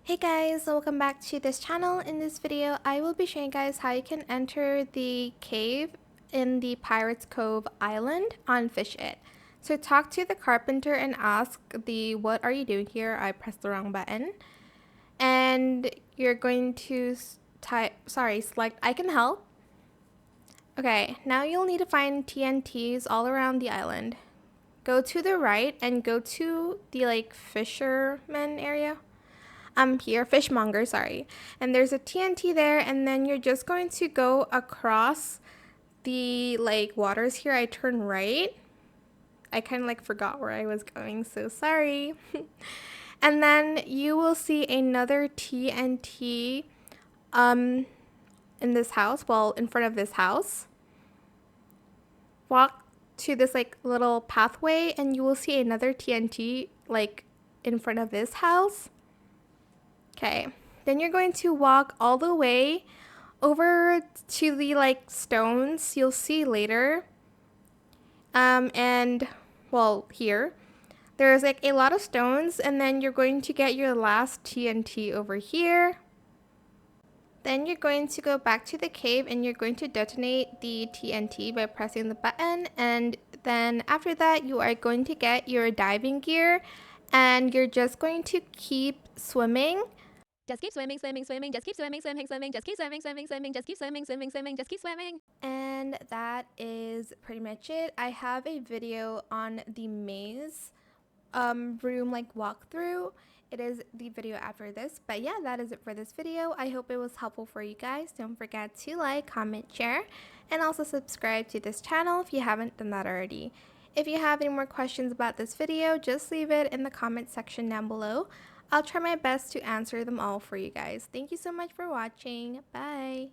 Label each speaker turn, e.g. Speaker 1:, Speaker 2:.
Speaker 1: Hey guys, welcome back to this channel. In this video, I will be showing you guys how you can enter the cave in the Pirates Cove Island on Fish It. So talk to the carpenter and ask what are you doing here? I pressed the wrong button. And you're going to select I can help. Okay, now you'll need to find TNTs all around the island. Go to the right and go to the fisherman area. Here, fishmonger, sorry. And there's a TNT there, and then you're just going to go across the waters here. I turn right. I kind of forgot where I was going, so sorry. And then you will see another TNT in this house, well, in front of this house. Walk to this little pathway and you will see another TNT in front of this house. Okay, then you're going to walk all the way over to the stones you'll see later. And well, here there's a lot of stones, and then you're going to get your last TNT over here. Then you're going to go back to the cave and you're going to detonate the TNT by pressing the button, and then after that you are going to get your diving gear and you're just going to keep swimming.
Speaker 2: Just keep swimming, swimming, swimming. Just keep swimming, swimming, swimming. Just keep swimming, swimming, swimming. Just keep swimming, swimming, swimming. Just keep swimming.
Speaker 1: And that is pretty much it. I have a video on the maze room walkthrough. It is the video after this, but yeah, that is it for this video. I hope it was helpful for you guys. Don't forget to like, comment, share, and also subscribe to this channel if you haven't done that already. If you have any more questions about this video, just leave it in the comment section down below. I'll try my best to answer them all for you guys. Thank you so much for watching. Bye!